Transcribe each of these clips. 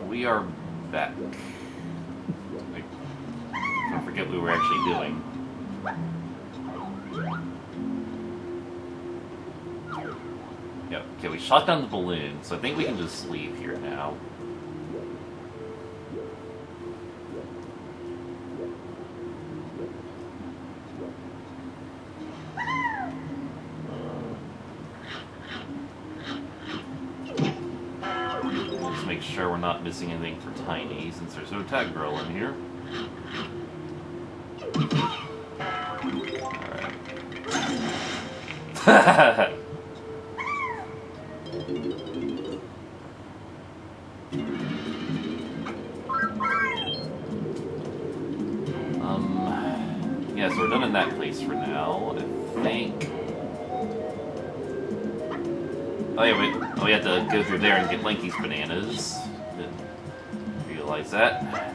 We are back. I forget what we were actually doing. Yep, okay, we shot down the balloon, so I think we can just leave here now. Just make sure we're not missing anything for Tiny, since there's no tag girl in here. Alright. Yeah, so we're done in that place for now, I think. Oh yeah, we have to go through there and get Lanky's bananas. Didn't realize that.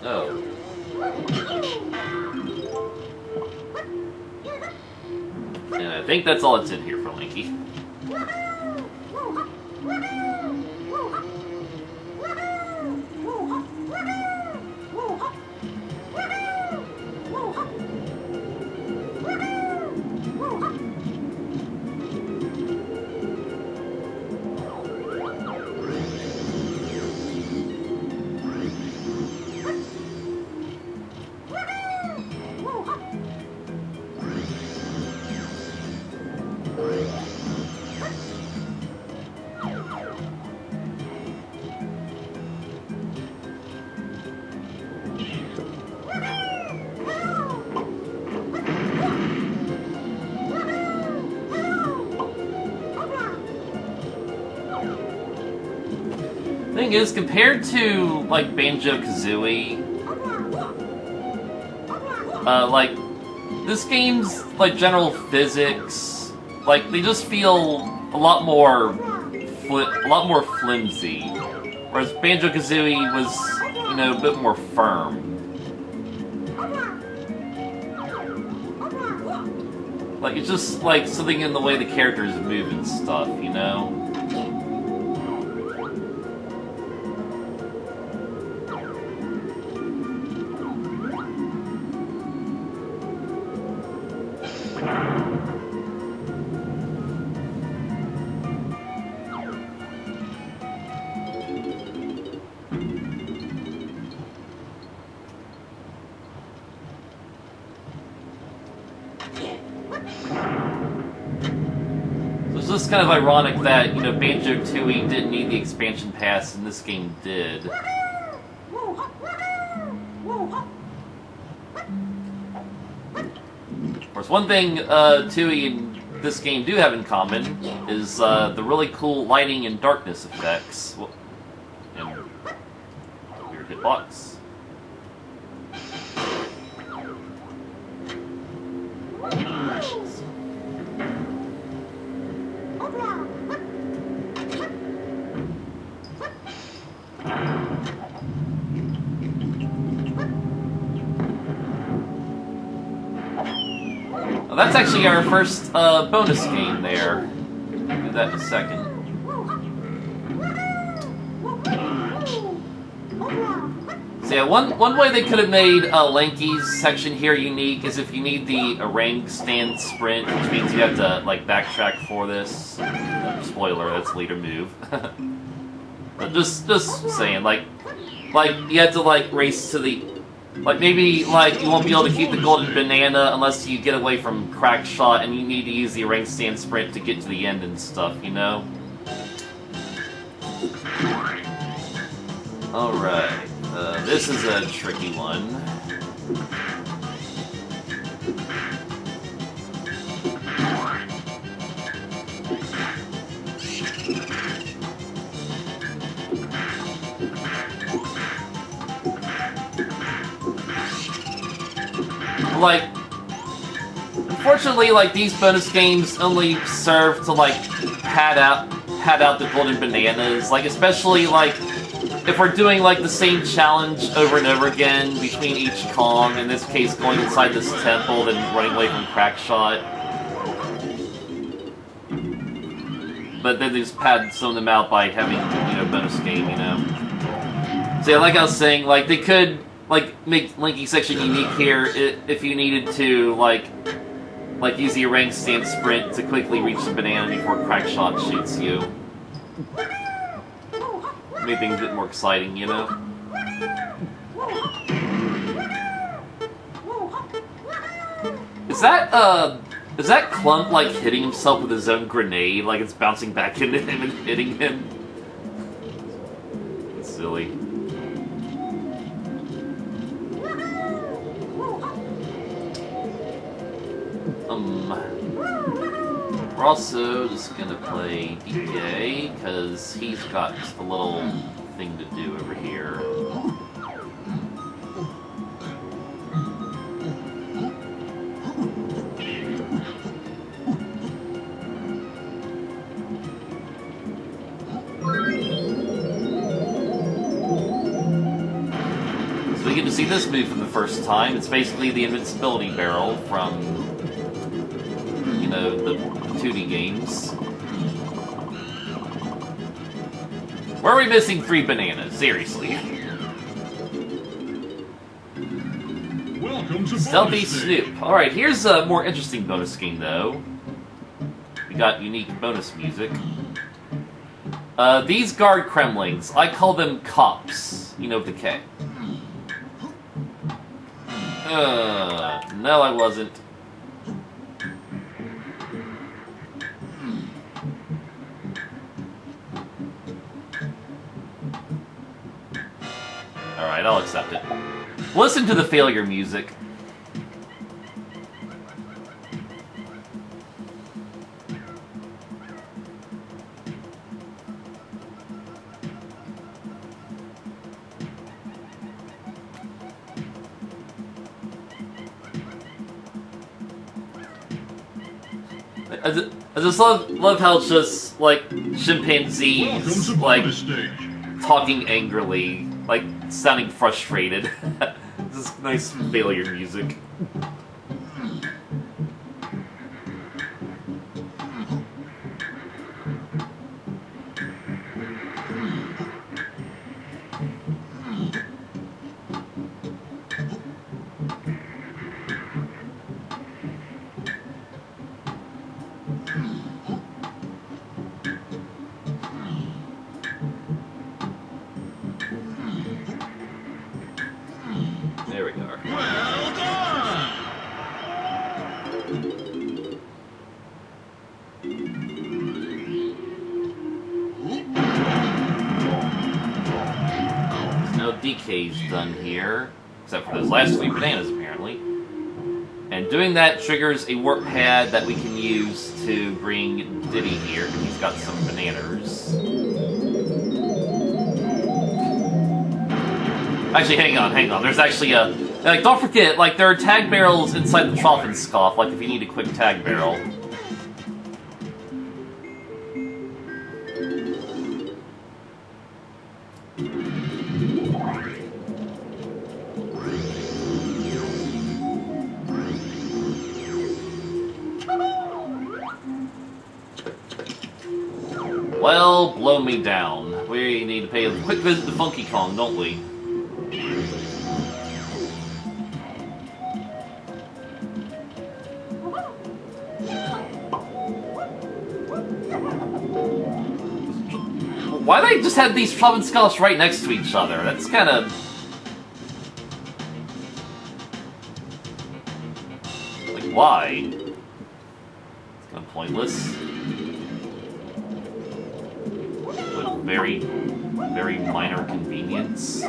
Oh. And I think that's all that's in here for Lanky. Thing is, compared to like Banjo-Kazooie, like this game's like general physics, like they just feel a lot more flimsy, whereas Banjo-Kazooie was, you know, a bit more firm. Like it's just like something in the way the characters move and stuff, you know. So it's just kind of ironic that, you know, Banjo-Tooie didn't need the expansion pass and this game did. Of course, one thing Tooie and this game do have in common is the really cool lighting and darkness effects. Well, and weird hitbox. Well, that's actually our first bonus game there. We'll do that in a second. So yeah, one way they could have made Lanky's section here unique is if you need the orang stand sprint, which means you have to like backtrack for this. Spoiler, that's later move. But just saying, like you have to like race to the, like maybe like you won't be able to keep the golden banana unless you get away from crack shot, and you need to use the orang stand sprint to get to the end and stuff, you know. All right. This is a tricky one. Like, unfortunately, like these bonus games only serve to like pad out the golden bananas. Like, especially like if we're doing like the same challenge over and over again between each Kong, in this case going inside this temple, then running away from Crackshot. But then they just pad some of them out by having, you know, bonus game, you know. So yeah, like I was saying, like they could like make Linky section unique here if you needed to like use the rank stance sprint to quickly reach the banana before Crackshot shoots you. Make things a bit more exciting, you know? Is that Clump, like, hitting himself with his own grenade? Like, it's bouncing back into him and hitting him? It's silly. We're also just gonna play DK, because he's got a little thing to do over here. So we get to see this move for the first time. It's basically the invincibility barrel from, you know, the 2D games. Why are we missing 3 bananas? Seriously. Welcome to Stealthy Snoop. Alright, here's a more interesting bonus game, though. We got unique bonus music. These guard Kremlings, I call them cops. You know, with the K. No, I wasn't. Alright, I'll accept it. Listen to the failure music. I just love how it's just, like, chimpanzees, like, talking angrily, like, sounding frustrated. This is nice failure music. There we go. Well done! No DK's done here, except for those last 3 bananas, apparently. And doing that triggers a warp pad that we can use to bring Diddy here, because he's got some bananas. Actually, hang on. There's actually a... Like, don't forget, like, there are tag barrels inside the trough and scoff, like, if you need a quick tag barrel. Well, blow me down. We need to pay a quick visit to Funky Kong, don't we? Why they just had these Trub and Skulls right next to each other? That's kind of... Like, why? It's kind of pointless. But very, very minor convenience.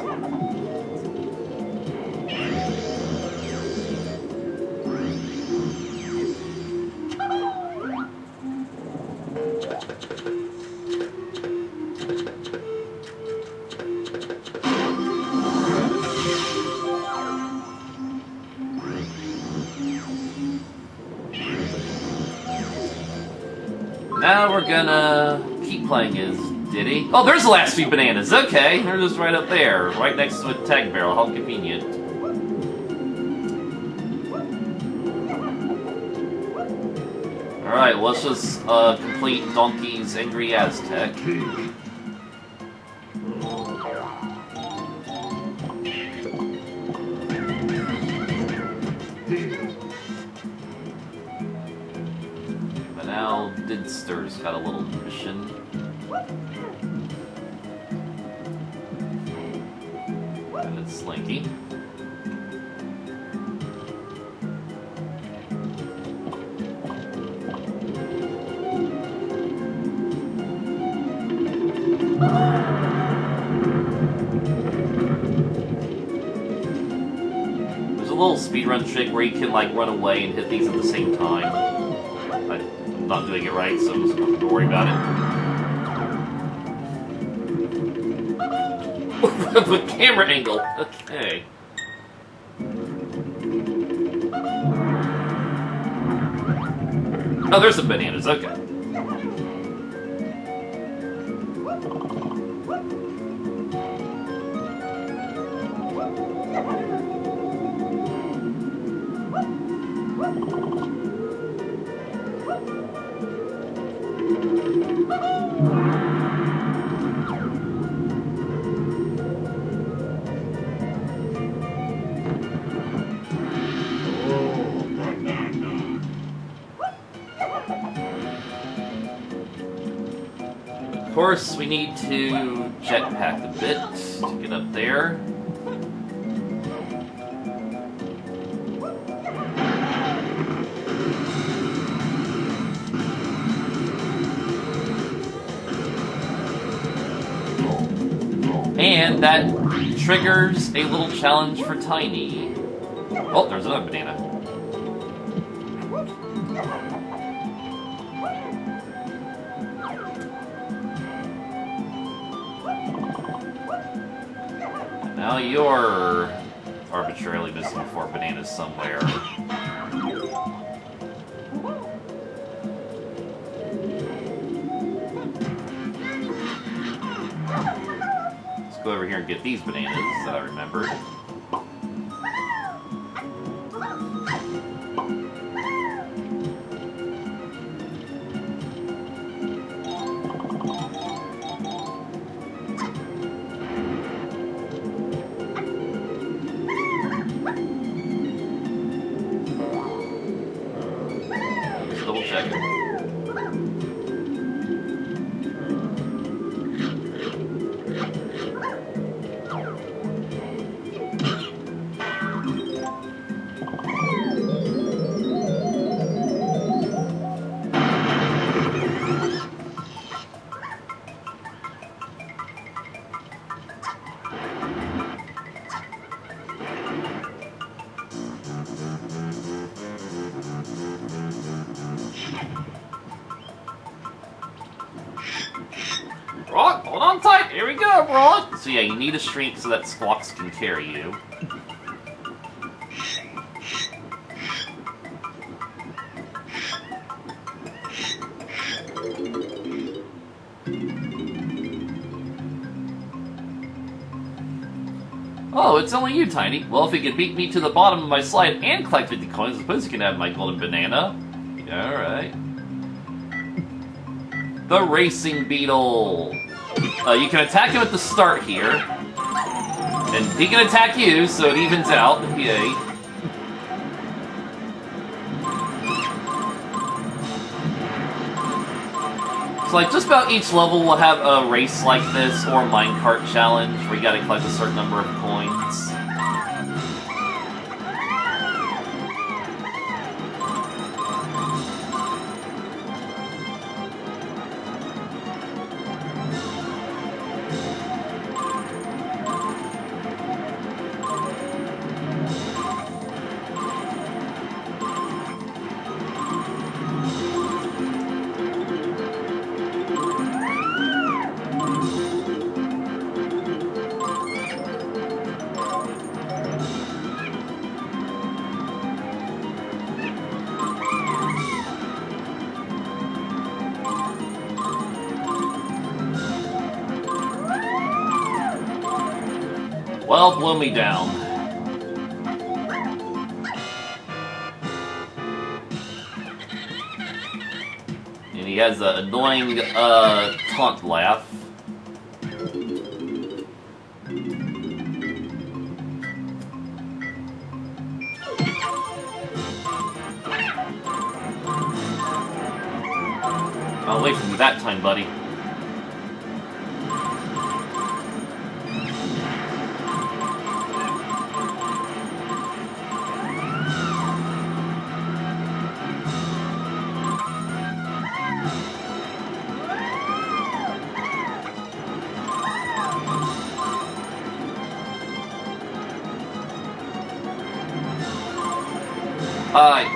Now we're gonna keep playing as Diddy? Oh, there's the last few bananas. Okay, they're just right up there, right next to a tag barrel. How convenient. Alright, let's just complete Donkey's Angry Aztec. But now Didster's got a little mission. And it's Slinky. There's a little speedrun trick where you can like run away and hit these at the same time. I'm not doing it right, so I'm just not gonna worry about it. The camera angle. Okay. Oh, there's some bananas. Okay. Of course, we need to jetpack a bit to get up there. And that triggers a little challenge for Tiny. Oh, there's another banana. Now you're arbitrarily missing 4 bananas somewhere. Let's go over here and get these bananas that I remembered. Double check it. Brock, hold on tight. Here we go, Brock. So yeah, you need a shrink so that Squawks can carry you. Oh, it's only you, Tiny. Well, if you could beat me to the bottom of my slide and collect 50 coins, I suppose you can have my golden banana. Yeah, alright. The Racing Beetle. You can attack him at the start here. And he can attack you, so it evens out. Yay. So like just about each level will have a race like this or a minecart challenge where you gotta collect a certain number of coins. all blow me down. And he has an annoying taunt laugh. I'll wait for you that time, buddy.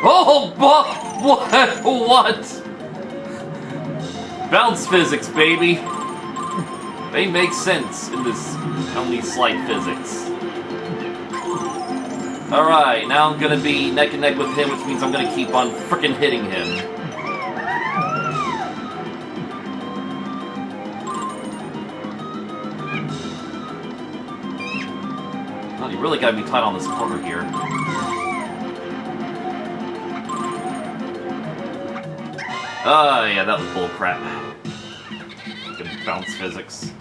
Oh, what? Bounce physics, baby. They make sense in this only slight physics. Alright, now I'm gonna be neck and neck with him, which means I'm gonna keep on frickin' hitting him. Oh, you really gotta be tight on this corner here. Oh, yeah, that was bullcrap. Good bounce physics.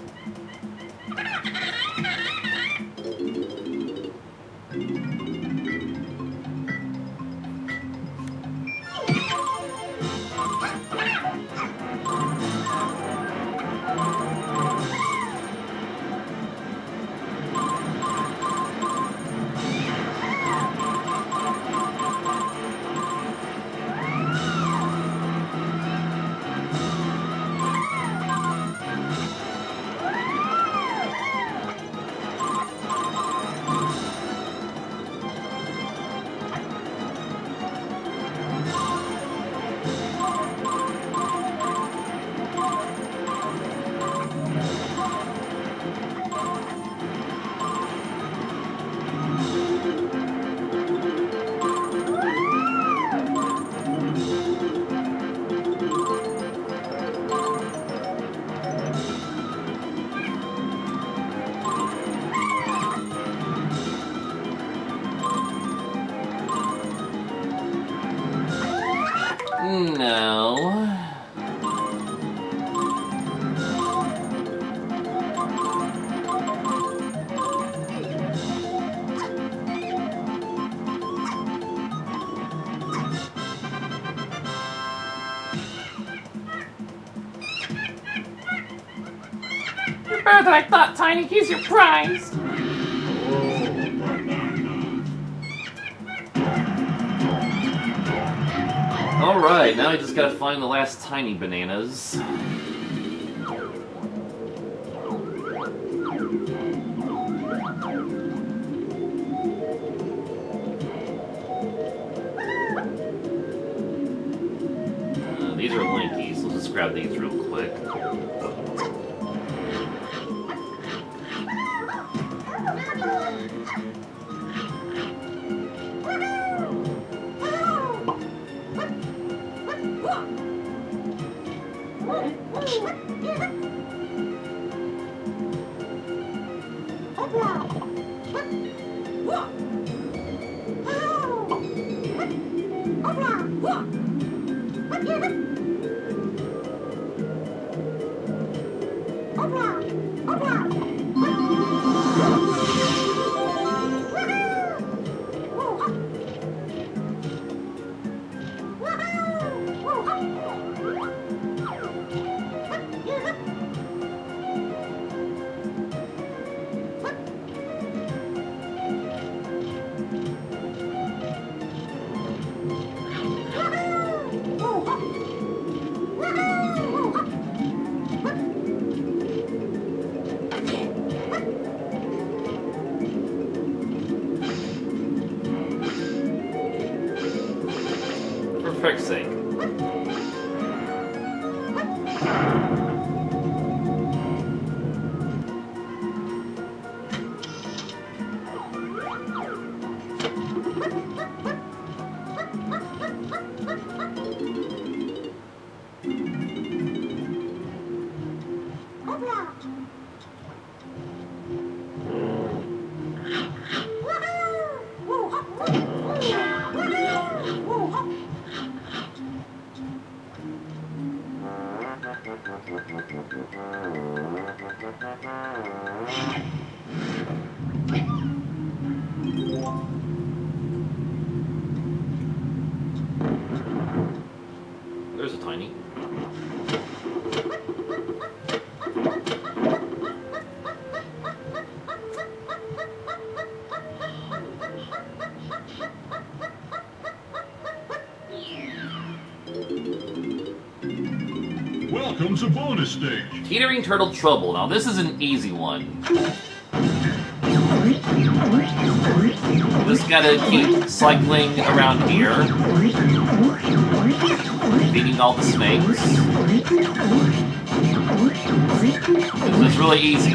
No. You're better than I thought, Tiny. Here's your prize. Alright, now I just gotta find the last tiny bananas. These are Linkies, so let's just grab these real quick. For frick's sake. Welcome to bonus stage. Teetering Turtle Trouble. Now, this is an easy one. Just gotta keep cycling around here. Beating all the snakes. This is really easy.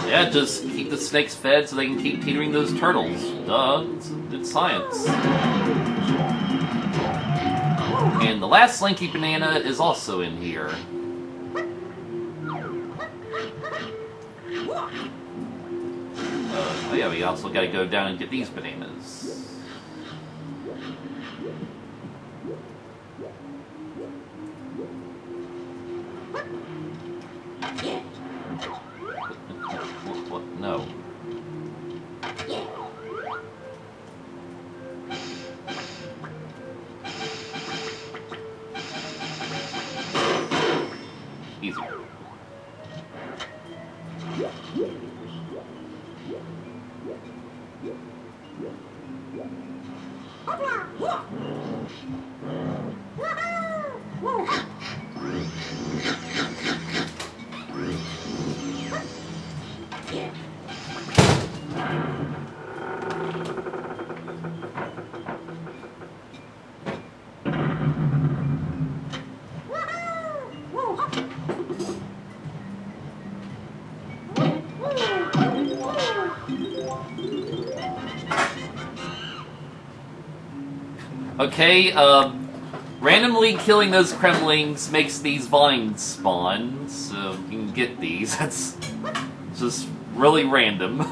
Yeah, just keep the snakes fed so they can keep teetering those turtles. Duh, it's science. And the last Slinky Banana is also in here. Oh yeah, we also gotta go down and get these bananas. What? No. Easy. Okay, randomly killing those Kremlings makes these vines spawn, so you can get these. That's just really random.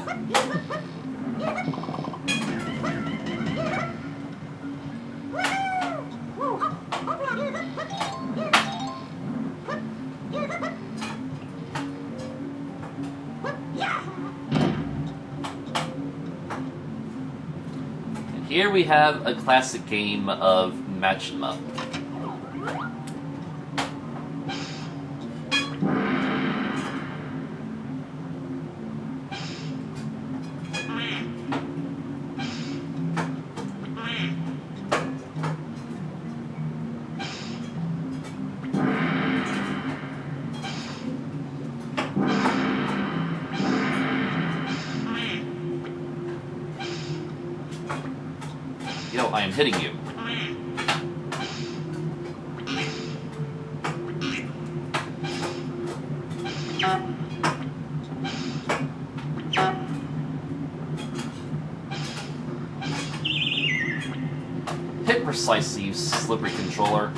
Here we have a classic game of match 'em up. Yo, I am hitting you. Hit precisely, you slippery controller.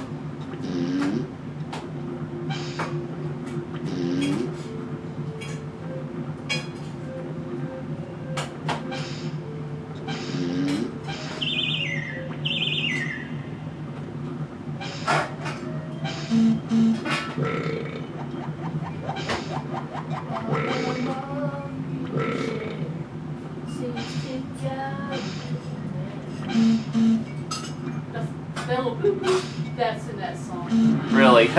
That's in that song. Really? It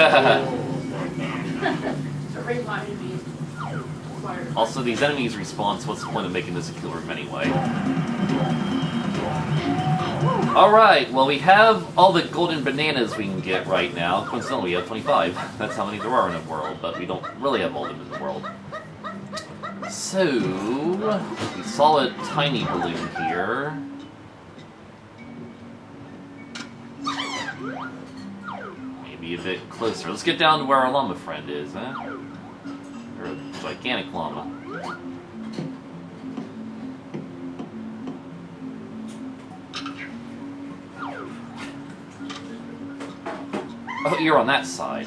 reminded me. Also, these enemies respawn, so what's the point of making this a kill room anyway? Alright, well we have all the golden bananas we can get right now. Coincidentally, we have 25. That's how many there are in the world, but we don't really have all of them in the world. So, we saw a tiny balloon here. Maybe a bit closer. Let's get down to where our llama friend is, huh? Or a gigantic llama. Oh, you're on that side.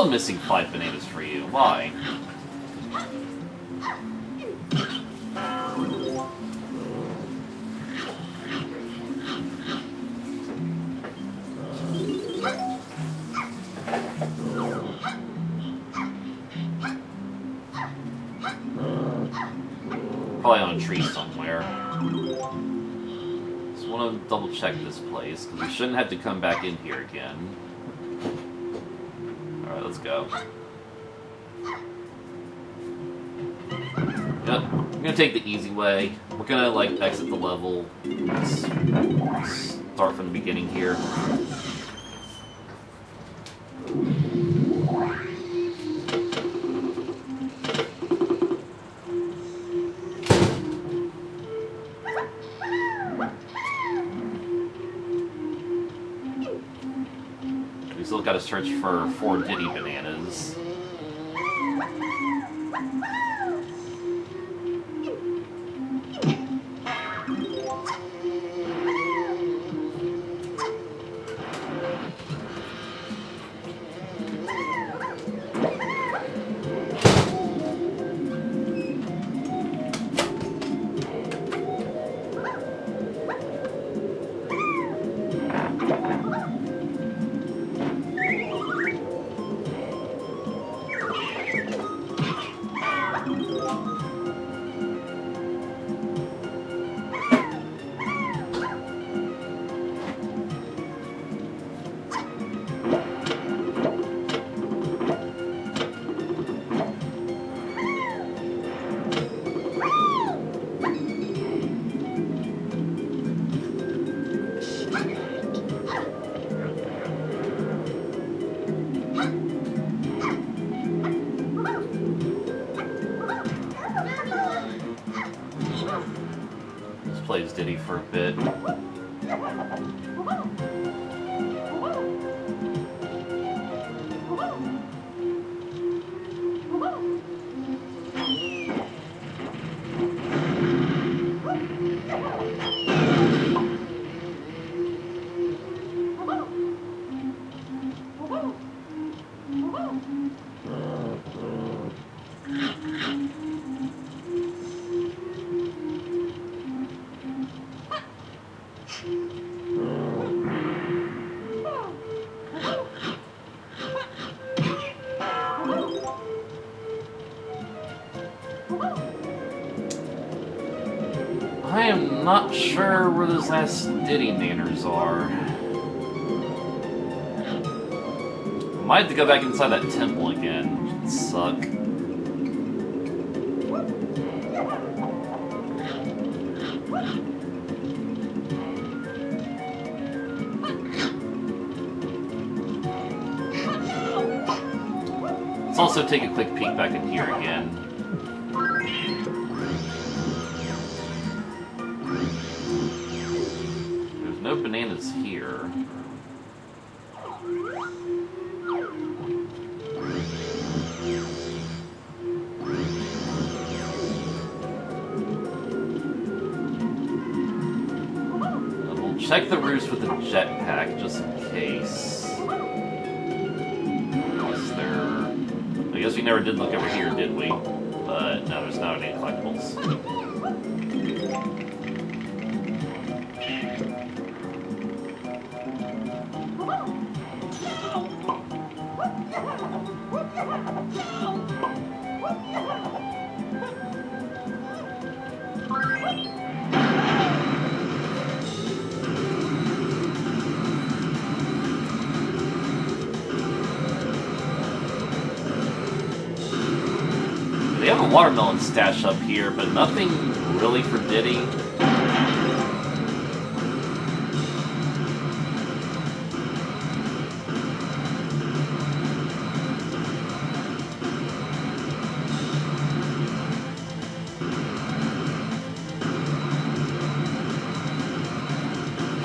still missing 5 bananas for you. Why? Probably on a tree somewhere. Just want to double check this place, because we shouldn't have to come back in here again. Alright, let's go. Yep, I'm gonna take the easy way. We're gonna, like, exit the level. Let's start from the beginning here. We still gotta search for 4 Diddy bananas. Plays Diddy for a bit. I am not sure where those last Diddy nanners are. Might have to go back inside that temple again. It'd suck. Let's also take a quick peek back in here again. There's no bananas here. We'll check the roofs with a jetpack just in case. I guess we never did look over here, did we? But no, there's not any collectibles. They have a watermelon stash up here, but nothing really for Diddy.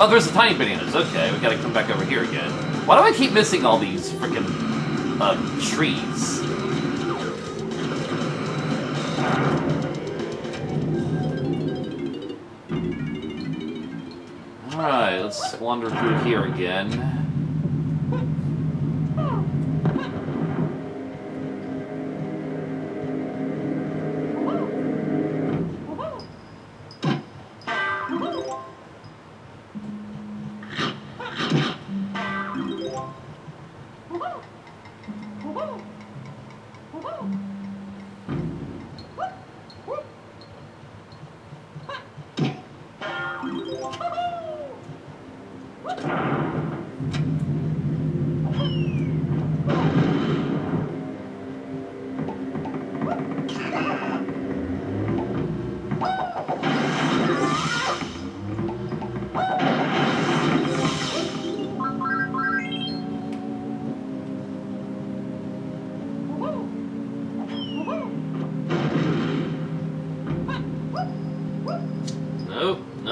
Oh, there's the tiny bananas. Okay, we gotta come back over here again. Why do I keep missing all these freaking trees? Alright, let's wander through here again.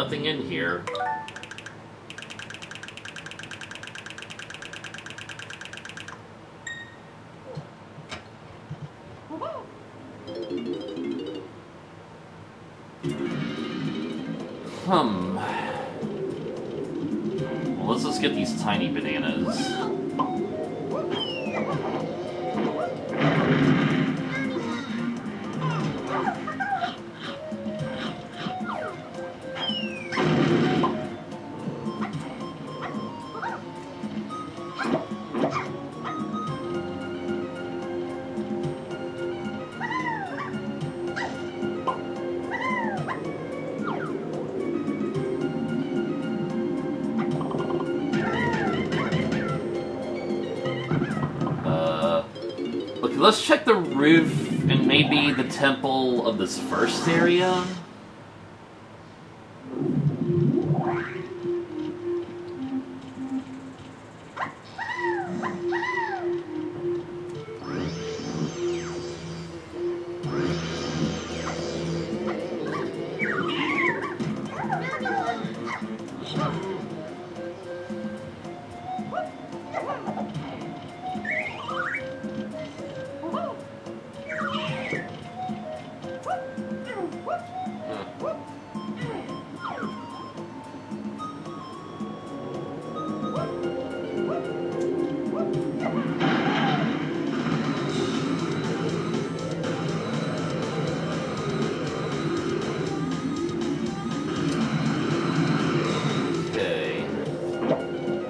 nothing in here. Well, let's just get these tiny bananas. Okay, let's check the roof and maybe the temple of this first area.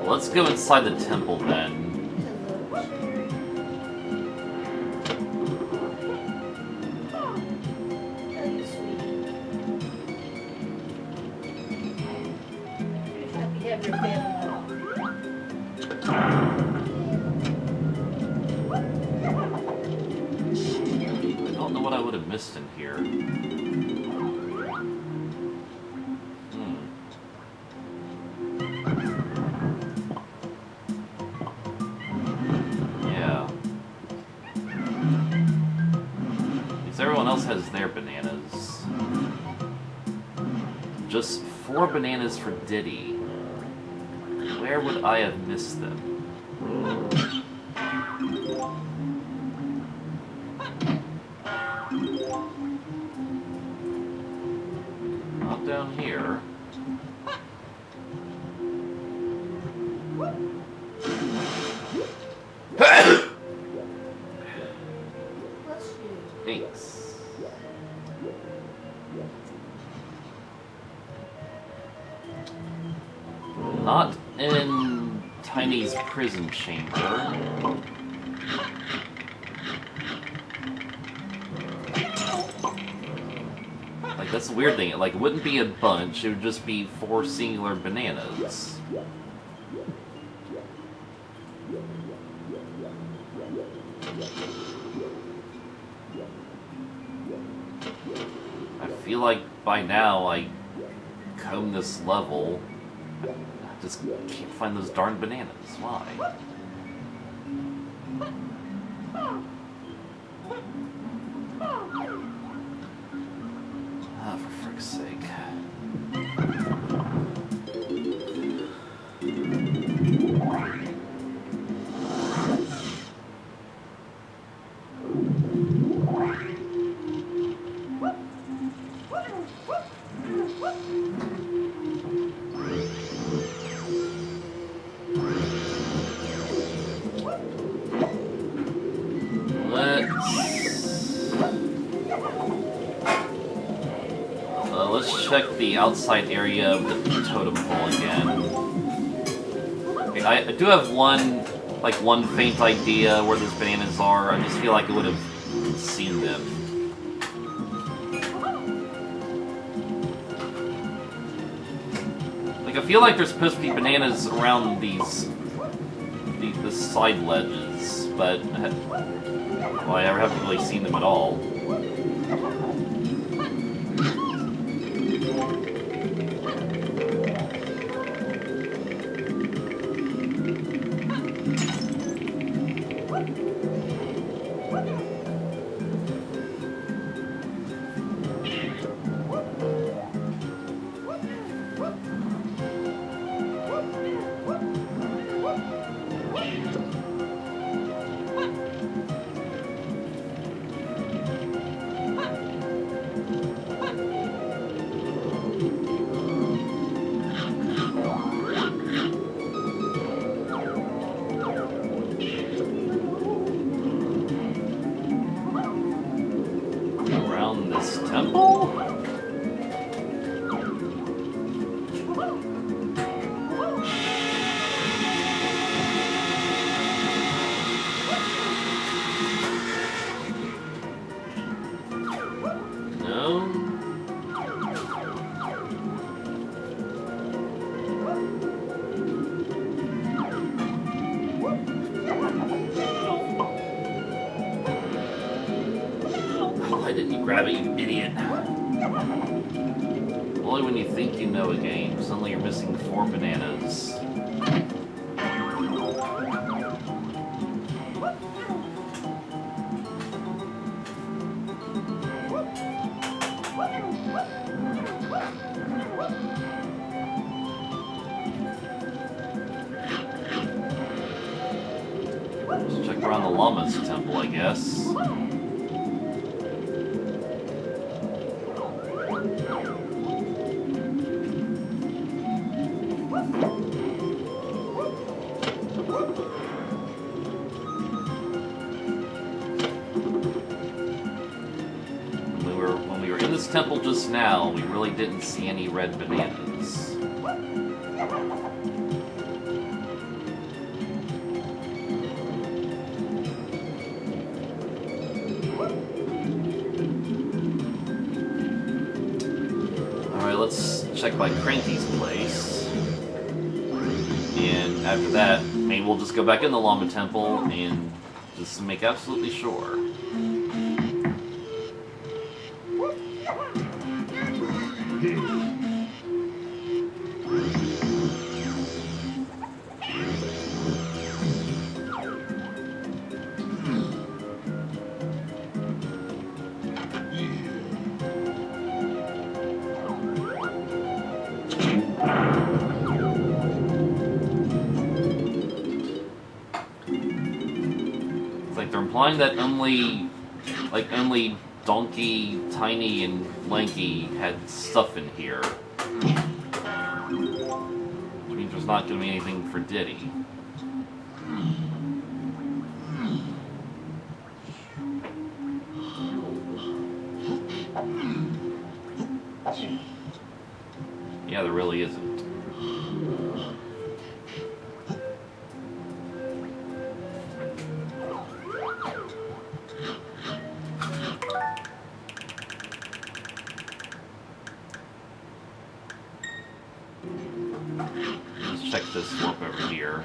Let's go inside the temple then. I don't know what I would have missed in here. Everyone else has their bananas. Just 4 bananas for Diddy. Where would I have missed them? Not down here. Thanks. Not in Tiny's prison chamber. Like, that's the weird thing. Like, it wouldn't be a bunch, it would just be 4 singular bananas. I feel like by now I comb this level. I just can't find those darn bananas. Why? Ah, for frick's sake. Let's check the outside area of the totem pole again. Okay, I do have one faint idea where those bananas are. I just feel like I would have seen them. Like, I feel like there's supposed to be bananas around the side ledges, but well, I haven't really seen them at all. grab it, you idiot. Only when you think you know a game, suddenly you're missing 4 bananas. Let's check around the Llama's temple, I guess. When we were in this temple just now, we really didn't see any red bananas. Alright, let's check by Cranky's place. And after that, maybe we'll just go back in the Llama Temple and just make absolutely sure. They're implying that only Donkey, Tiny, and Lanky had stuff in here. Which means there's not going to be anything for Diddy. Yeah, there really isn't. Let's check this warp over here.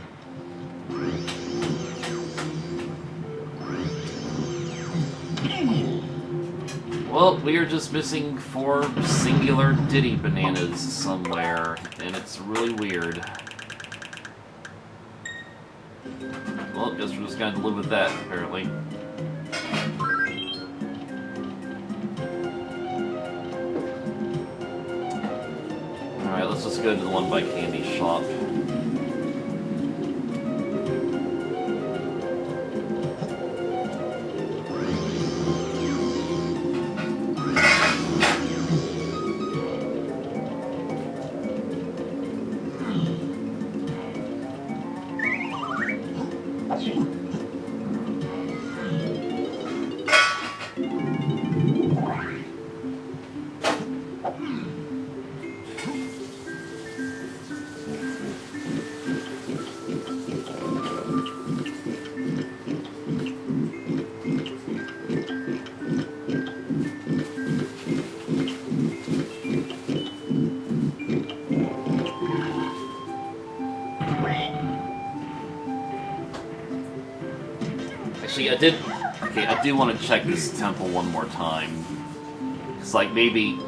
Well, we are just missing 4 singular Diddy bananas somewhere, and it's really weird. Well, guess we're just gonna have to live with that, apparently. Alright, let's just go to the one by Candy Shop. Actually, I do want to check this temple one more time. It's like maybe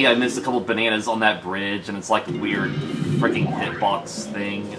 I missed a couple bananas on that bridge, and it's like a weird freaking hitbox thing.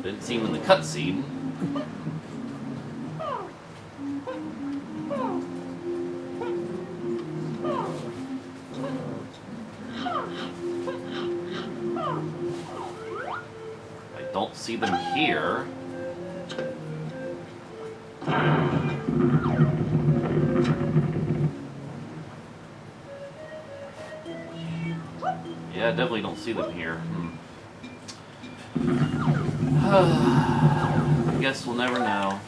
Didn't see him in the cutscene. I don't see them here. Yeah, I definitely don't see them here. Guess we'll never know.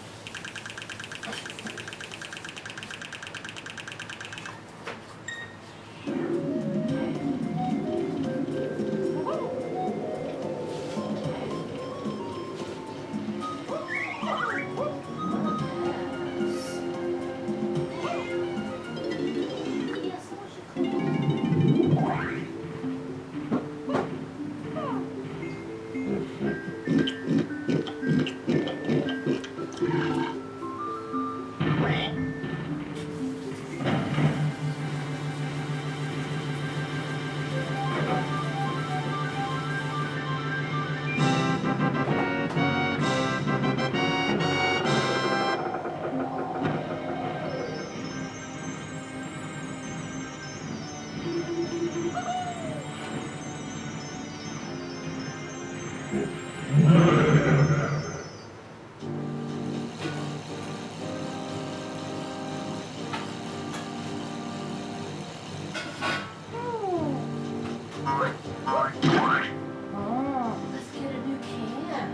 Let's get a new can.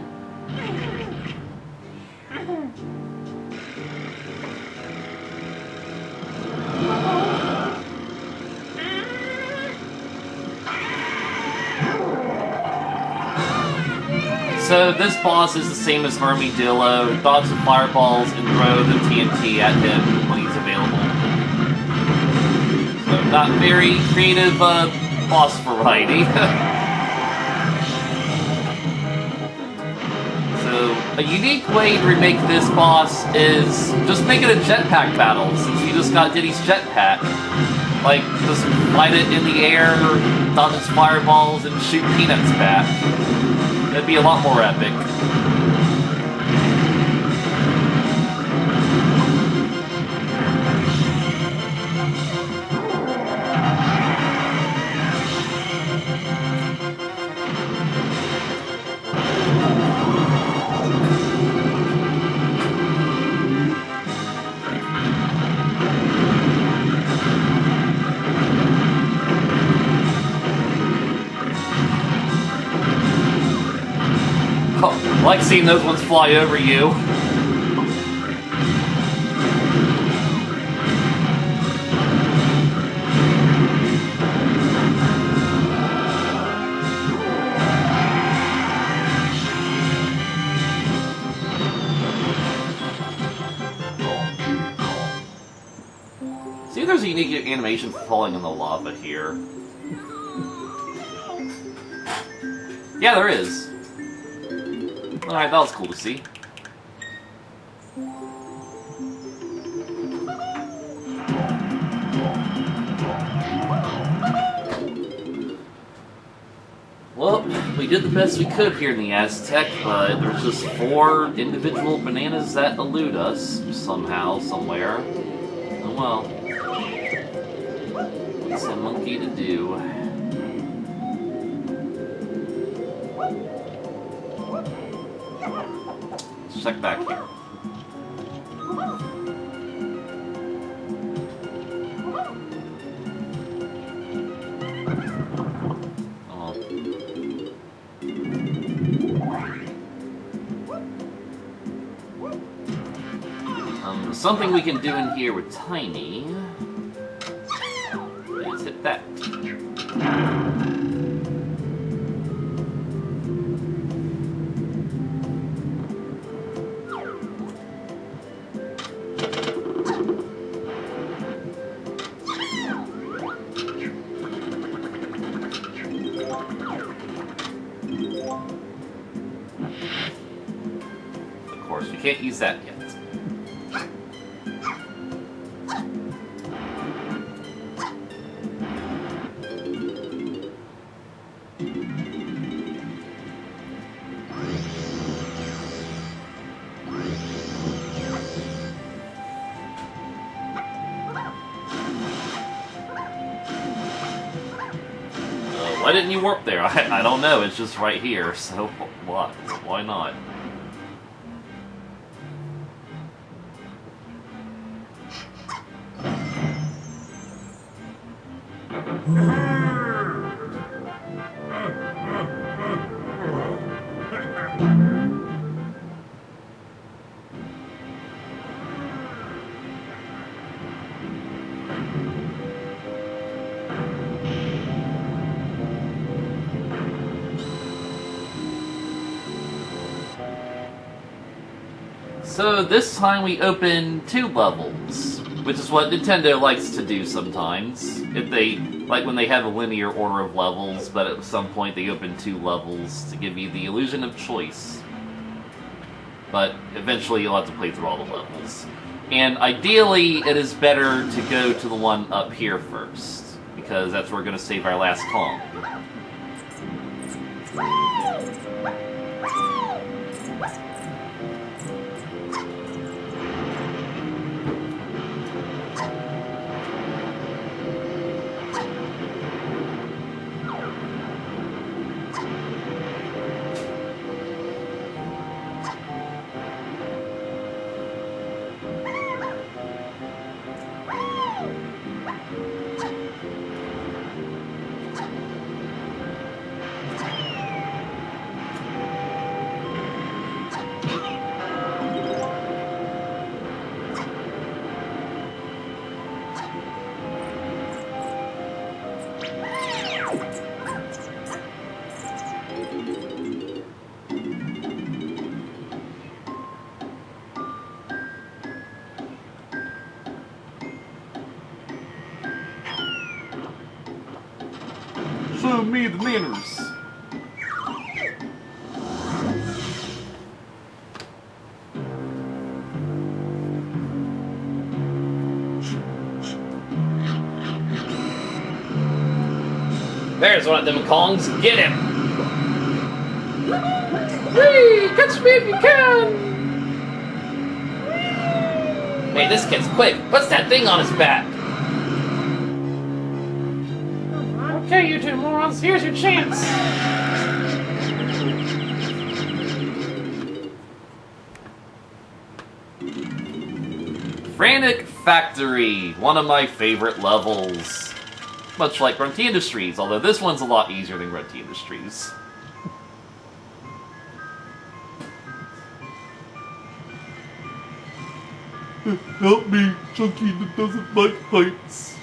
So this boss is the same as Armadillo. Dodge the fireballs and throw the TNT at him when he's available. So not very creative boss variety. So a unique way to remake this boss is just make it a jetpack battle, since you just got Diddy's jetpack. Like, just light it in the air, dodge its fireballs, and shoot Peanuts back. That'd be a lot more epic. I like seeing those ones fly over you. See, there's a unique animation for falling in the lava here. Yeah, there is. Alright, that was cool to see. Well, we did the best we could here in the Aztec, but there's just 4 individual bananas that elude us somehow, somewhere. Oh well. What's a monkey to do? Let's check back here. Something we can do in here with Tiny is hit that. Of course, we can't use that yet. Why didn't you warp there? I don't know, it's just right here, so what? Why not? So this time we open 2 levels, which is what Nintendo likes to do sometimes. If they, like when they have a linear order of levels, but at some point they open 2 levels to give you the illusion of choice. But eventually you'll have to play through all the levels. And ideally, it is better to go to the one up here first, because that's where we're going to save our last Kong. Show me the manners. There's one of them Kongs. Get him! Whee! Catch me if you can! Hey, this kid's quick. What's that thing on his back? Okay, you 2 morons, here's your chance. Frantic Factory, one of my favorite levels. Much like Grunty Industries, although this one's a lot easier than Grunty Industries. Help me, Chunky that doesn't like heights.